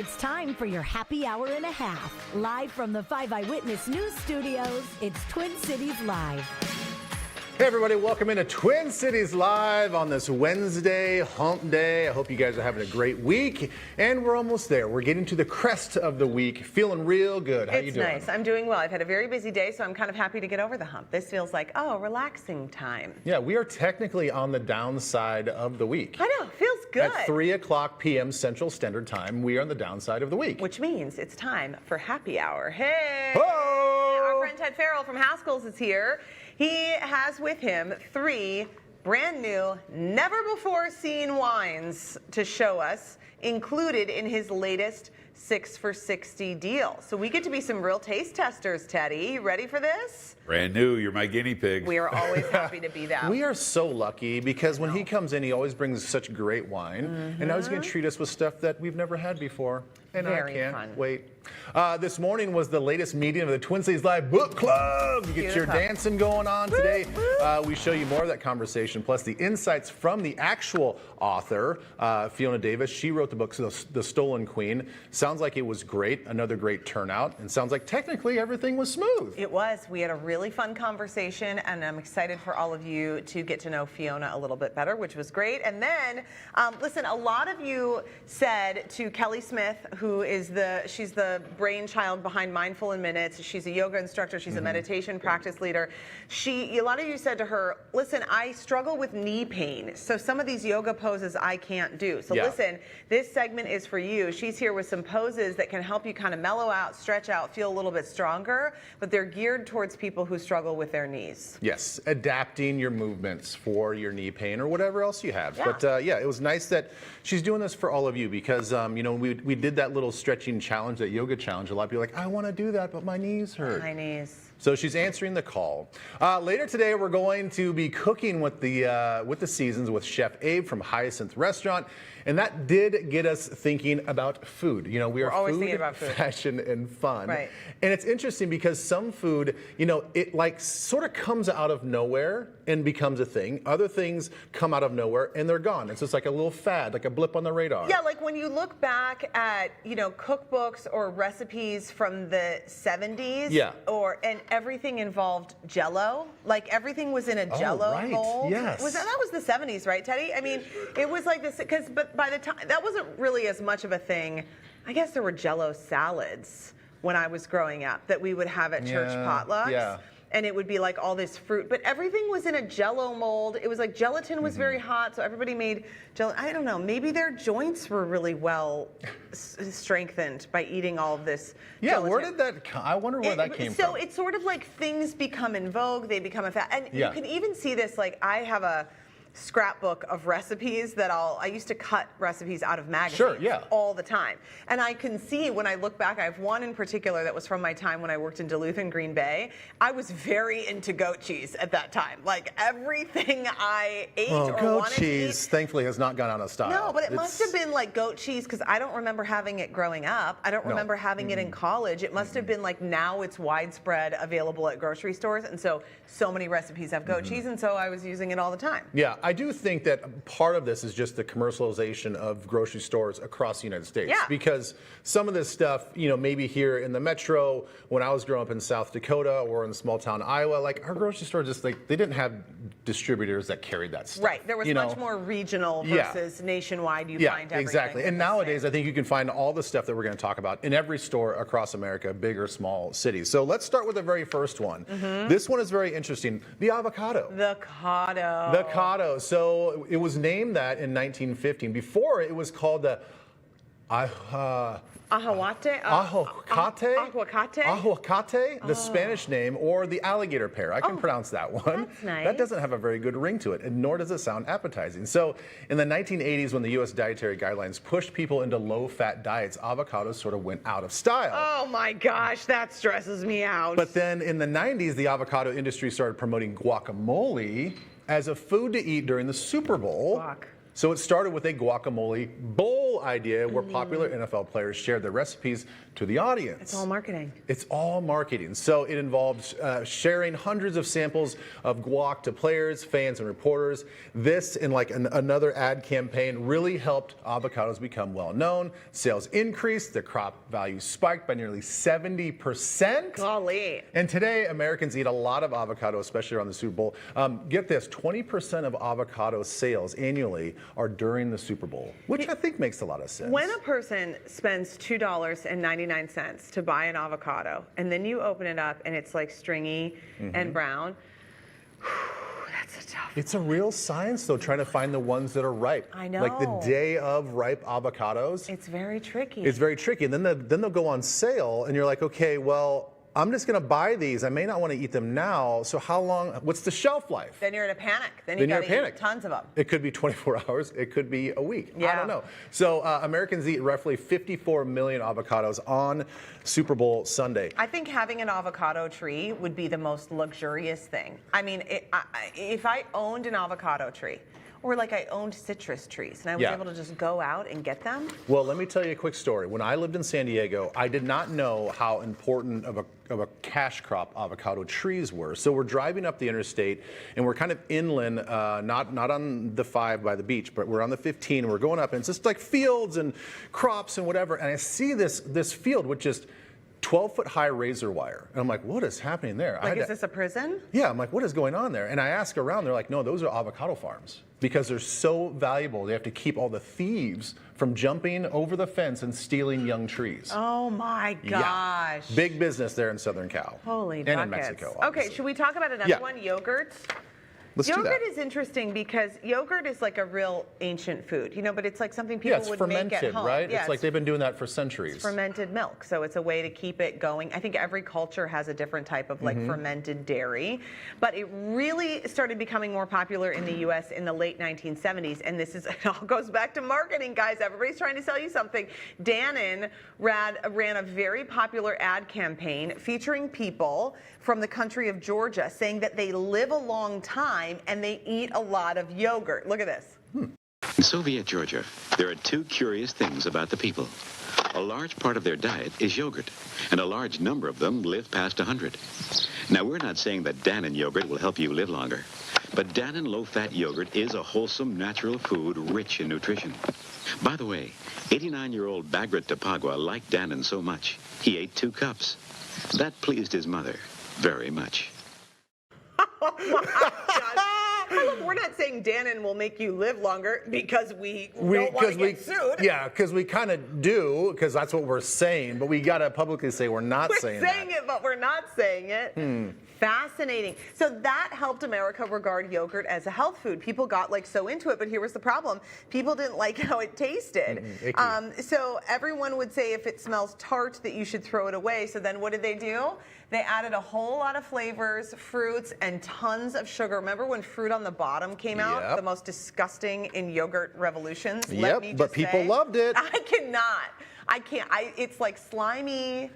It's time for your happy hour and a half. Live from the 5 Eyewitness News Studios, it's Twin Cities Live. Hey everybody, welcome into Twin Cities Live on this Wednesday, hump day. I hope you guys are having a great week, and we're almost there. We're getting to the crest of the week, feeling real good. How you doing? It's nice. I'm doing well. I've had a very busy day, so I'm kind of happy to get over the hump. This feels like, relaxing time. Yeah, we are technically on the downside of the week. I know, feels good. At 3 o'clock p.m. Central Standard Time, we are on the downside of the week. Which means it's time for happy hour. Hey! Ho! Our friend Ted Farrell from Haskell's is here. He has with him 3 brand new, never before seen wines to show us, included in his latest 6 for $60 deal. So we get to be some real taste testers, Teddy. You ready for this? Brand new, you're my guinea pig. We are always happy to be that. We are so lucky because when he comes in, he always brings such great wine. And now he's going to treat us with stuff that we've never had before. And Very I can't fun. wait. This morning was the latest meeting of the Twin Cities Live Book Club. You get your dancing going on today. We show you more of that conversation, plus the insights from the actual author, Fiona Davis. She wrote the book, The Stolen Queen. Sounds like it was great, another great turnout, and sounds like technically everything was smooth. It was. We had a really fun conversation, and I'm excited for all of you to get to know Fiona a little bit better, which was great. And then, listen, a lot of you said to Kelly Smith, who is she's the brainchild behind Mindful in Minutes. She's a yoga instructor. She's a meditation practice leader. A lot of you said to her, listen, I struggle with knee pain, so some of these yoga poses I can't do. So listen, this segment is for you. She's here with some poses that can help you kind of mellow out, stretch out, feel a little bit stronger, but they're geared towards people who struggle with their knees. Yes, adapting your movements for your knee pain or whatever else you have. Yeah. But it was nice that she's doing this for all of you because, we did that little stretching challenge, that yoga challenge. A lot of people are like, I want to do that, but my knees hurt. My knees. So she's answering the call. Later today, we're going to be cooking with the seasons with Chef Abe from Hyacinth Restaurant. And that did get us thinking about food. We are always food, thinking about food, fashion, and fun. Right. And it's interesting because some food, it like sort of comes out of nowhere and becomes a thing. Other things come out of nowhere and they're gone. It's just like a little fad, like a blip on the radar. Yeah, like when you look back at, cookbooks or recipes from the 70s. Yeah. And everything involved Jell-O. Like everything was in a Jell-O right. mold. Yes. That was the 70s, right, Teddy? I mean, it was like this, but by the time, that wasn't really as much of a thing. I guess there were Jell-O salads when I was growing up that we would have at church potlucks. Yeah. And it would be like all this fruit, but everything was in a Jell-O mold. It was like gelatin was very hot, so everybody made Jell-O. I don't know, maybe their joints were really well strengthened by eating all of this gelatin. Where did that come? I wonder where that came from. So it's sort of like things become in vogue, they become a fad. And you can even see this, like I have a scrapbook of recipes that I used to cut recipes out of magazines all the time. And I can see when I look back, I have one in particular that was from my time when I worked in Duluth and Green Bay. I was very into goat cheese at that time. Like everything I ate or goat wanted cheese, to eat. thankfully, has not gone out of style. No, but it must have been like goat cheese because I don't remember having it growing up. I don't remember having it in college. It must have been like now it's widespread available at grocery stores. And so many recipes have goat cheese. And so I was using it all the time. Yeah, I do think that part of this is just the commercialization of grocery stores across the United States. Yeah. Because some of this stuff, maybe here in the metro, when I was growing up in South Dakota or in small town Iowa, like our grocery store just like, they didn't have distributors that carried that stuff. Right, there was much more regional versus nationwide you find everything. Exactly. And nowadays, I think you can find all the stuff that we're going to talk about in every store across America, big or small cities. So let's start with the very first one. This one is very interesting. The avocado. The cotto. The cotto. So it was named that in 1915. Before it was called the Aguacate? Aguacate, the Spanish name, or the alligator pear. I can pronounce that one. That's nice. That doesn't have a very good ring to it, and nor does it sound appetizing. So in the 1980s, when the U.S. dietary guidelines pushed people into low-fat diets, avocados sort of went out of style. Oh my gosh, that stresses me out. But then in the 90s, the avocado industry started promoting guacamole as a food to eat during the Super Bowl. Guac. So it started with a guacamole bowl cool idea where popular NFL players shared their recipes to the audience. It's all marketing. It's all marketing. So it involved sharing hundreds of samples of guac to players, fans, and reporters. This, in like another ad campaign, really helped avocados become well known. Sales increased. The crop value spiked by nearly 70%. Golly. And today, Americans eat a lot of avocado, especially around the Super Bowl. Get this, 20% of avocado sales annually are during the Super Bowl, which I think makes a lot of sense. When a person spends $2.99 to buy an avocado, and then you open it up and it's like stringy and brown, that's a tough. It's a real science, though, trying to find the ones that are ripe. I know. Like the day of ripe avocados. It's very tricky. It's very tricky. And then they'll go on sale, and you're like, okay, well, I'm just going to buy these. I may not want to eat them now. So how long? What's the shelf life? Then you're in a panic. Then you got to eat tons of them. It could be 24 hours. It could be a week. I Yeah. don't know. So Americans eat roughly 54 million avocados on Super Bowl Sunday. I think having an avocado tree would be the most luxurious thing. I mean, if I owned an avocado tree, or like I owned citrus trees, and I was Yeah. able to just go out and get them. Well, let me tell you a quick story. When I lived in San Diego, I did not know how important of a cash crop avocado trees were. So we're driving up the interstate, and we're kind of inland, not on the 5 by the beach, but we're on the 15. And we're going up, and it's just like fields and crops and whatever. And I see this field with just 12-foot high razor wire. And I'm like, what is happening there? Like, is this a prison? Yeah, I'm like, what is going on there? And I ask around, they're like, no, those are avocado farms because they're so valuable. They have to keep all the thieves from jumping over the fence and stealing young trees. Oh my gosh. Yeah. Big business there in Southern Cal. Holy and buckets. in Mexico. Okay, obviously. should we talk about another Yeah. one? Yogurt. Let's do Yogurt that. is interesting because yogurt is like a real ancient food, but it's like something people Yeah, it's would fermented, make at home. right? Yeah, it's like they've been doing that for centuries. fermented milk, so it's a way to keep it going. I think every culture has a different type of like fermented dairy, but it really started becoming more popular in the U.S. in the late 1970s, and it all goes back to marketing, guys. Everybody's trying to sell you something. Dannon ran a very popular ad campaign featuring people from the country of Georgia saying that they live a long time and they eat a lot of yogurt. Look at this. In Soviet Georgia, there are two curious things about the people. A large part of their diet is yogurt, and a large number of them live past 100. Now, we're not saying that Dannon yogurt will help you live longer, but Dannon low-fat yogurt is a wholesome, natural food rich in nutrition. By the way, 89-year-old Bagrat Tapagua liked Dannon so much, he ate 2 cups. That pleased his mother very much. Oh my God. We're not saying Dannon will make you live longer because we don't want to get sued. Yeah, because we kind of do, because that's what we're saying, but we got to publicly say we're not We're saying saying that. it, but we're not saying it. Fascinating. So that helped America regard yogurt as a health food. People got like so into it, but here was the problem. People didn't like how it tasted. Icky. So everyone would say if it smells tart that you should throw it away. So then what did they do? They added a whole lot of flavors, fruits, and tons of sugar. Remember when Fruit on the Bottom came out? Yep. The most disgusting in yogurt revolutions? Let Yep, me but just people say. loved it. I cannot. I can't. It's like slimy.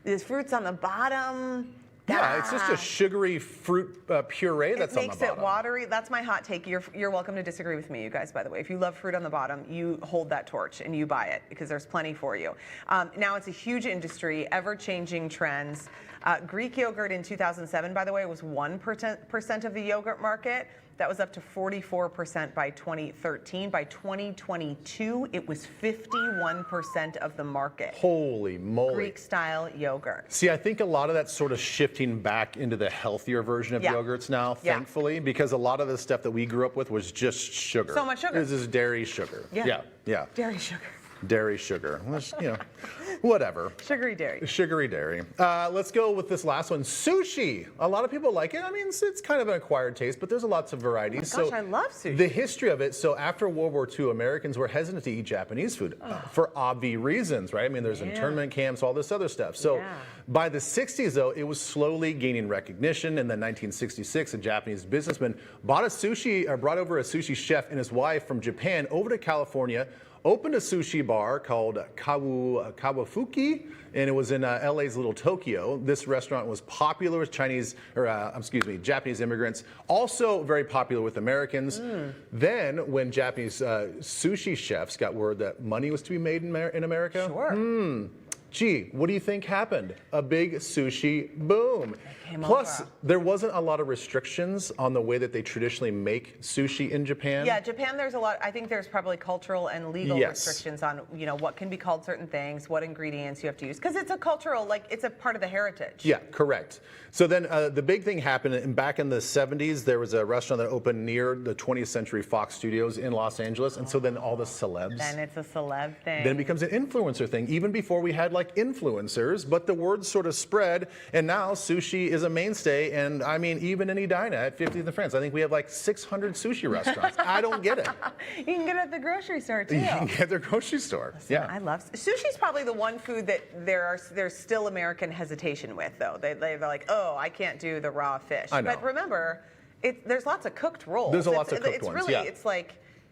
There's fruits on the bottom. Yeah, it's just a sugary fruit puree that's on the It bottom. makes it watery. That's my hot take. You're welcome to disagree with me, you guys, by the way. If you love Fruit on the Bottom, you hold that torch and you buy it because there's plenty for you. Now it's a huge industry, ever-changing trends. Greek yogurt in 2007, by the way, was 1% of the yogurt market. That was up to 44% by 2013. By 2022, it was 51% of the market. Holy moly. Greek-style yogurt. See, I think a lot of that's sort of shifting back into the healthier version of Yeah. yogurts now, Yeah. thankfully, because a lot of the stuff that we grew up with was just sugar. So much sugar. This is dairy sugar. Yeah. Yeah. Dairy sugar. Dairy sugar. Which, whatever. Sugary dairy. Sugary dairy. Let's go with this last one. Sushi. A lot of people like it. I mean, it's kind of an acquired taste, but there's lots of varieties. Oh my gosh, I love sushi. The history of it. So after World War II, Americans were hesitant to eat Japanese food for obvious reasons, right? I mean, there's internment camps, all this other stuff. So by the 60s, though, it was slowly gaining recognition. And then 1966, a Japanese businessman brought over a sushi chef and his wife from Japan over to California, opened a sushi bar called Kawafuki, and it was in LA's Little Tokyo. This restaurant was popular with Japanese immigrants, also very popular with Americans. Then, when Japanese sushi chefs got word that money was to be made in America, gee, what do you think happened? A big sushi boom. Plus, there wasn't a lot of restrictions on the way that they traditionally make sushi in Japan. Yeah, Japan, there's a lot. I think there's probably cultural and legal restrictions on, what can be called certain things, what ingredients you have to use, because it's a cultural, it's a part of the heritage. Yeah, correct. So then the big thing happened, and back in the 70s, there was a restaurant that opened near the 20th Century Fox Studios in Los Angeles, and so then all the celebs. Then it's a celeb thing. Then it becomes an influencer thing, even before we had influencers, but the word sort of spread, and now sushi is a mainstay, and I mean, even in Edina at 50th and France, I think we have 600 sushi restaurants. I don't get it. You can get it at the grocery store, too. You can get it at the grocery store. Listen, I love sushi's probably the one food that there's still American hesitation with, though. They're like, oh, I can't do the raw fish. I know. But remember, there's lots of cooked rolls. There's lots of cooked ones, yeah.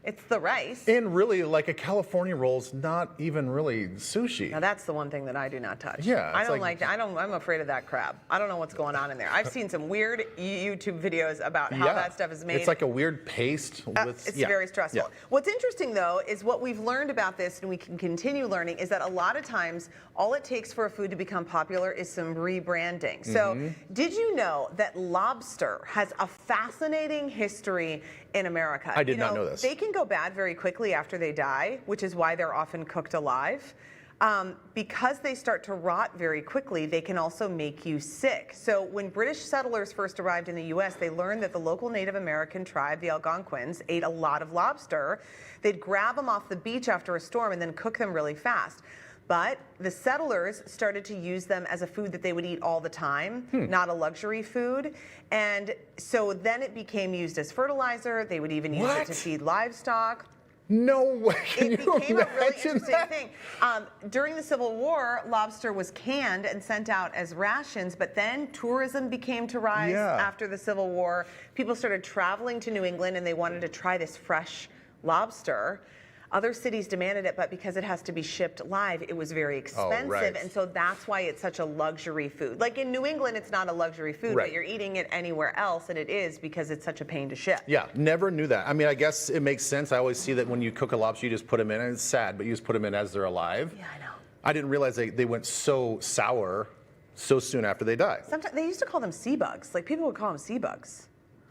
It's the rice. And really, a California roll's not even really sushi. Now that's the one thing that I do not touch. Yeah, I don't like. I'm afraid of that crab. I don't know what's going on in there. I've seen some weird YouTube videos about how that stuff is made. It's like a weird paste. It's very stressful. Yeah. What's interesting, though, is what we've learned about this, and we can continue learning, is that a lot of times all it takes for a food to become popular is some rebranding. So, did you know that lobster has a fascinating history in America? I did not know this. They can go bad very quickly after they die, which is why they're often cooked alive. Because they start to rot very quickly, they can also make you sick. So when British settlers first arrived in the U.S., they learned that the local Native American tribe, the Algonquins, ate a lot of lobster. They'd grab them off the beach after a storm and then cook them really fast. But the settlers started to use them as a food that they would eat all the time, not a luxury food. And so then it became used as fertilizer. They would even use it to feed livestock. No way. It became a really interesting thing. During the Civil War, lobster was canned and sent out as rations, but then tourism began to rise after the Civil War. People started traveling to New England and they wanted to try this fresh lobster. Other cities demanded it, but because it has to be shipped live, it was very expensive. And so that's why it's such a luxury food. Like in New England, it's not a luxury food, but you're eating it anywhere else, and it is because it's such a pain to ship. Yeah, never knew that. I mean, I guess it makes sense. I always see that when you cook a lobster, you just put them in, and it's sad, but you just put them in as they're alive. Yeah, I know. I didn't realize they went so sour so soon after they die. Sometimes they used to call them sea bugs. People would call them sea bugs.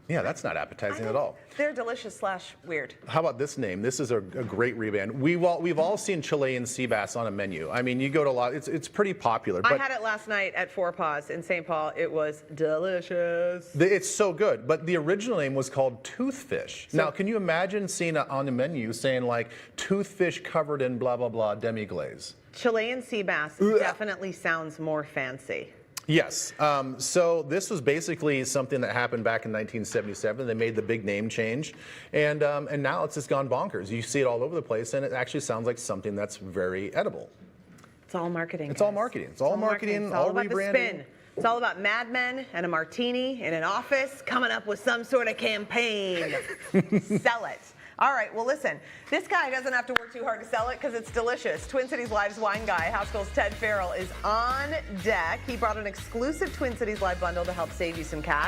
Yeah, that's not appetizing at all. They're delicious / weird. How about this name? This is a great rebrand. We've all seen Chilean sea bass on a menu. I mean, you go to a lot. It's pretty popular. But I had it last night at Four Paws in St. Paul. It was delicious. It's so good. But the original name was called toothfish. Now, can you imagine seeing on the menu saying toothfish covered in blah blah blah demi-glaze? Chilean sea bass definitely sounds more fancy. Yes. So this was basically something that happened back in 1977. They made the big name change, and now it's just gone bonkers. You see it all over the place, and it actually sounds like something that's very edible. It's all marketing. It's all marketing. It's all marketing. It's all about rebranding. the spin. It's all about Mad Men and a martini in an office coming up with some sort of campaign. Sell it. All right, well, listen, this guy doesn't have to work too hard to sell it because it's delicious. Twin Cities Live's wine guy, Haskell's Ted Farrell, is on deck. He brought an exclusive Twin Cities Live bundle to help save you some cash.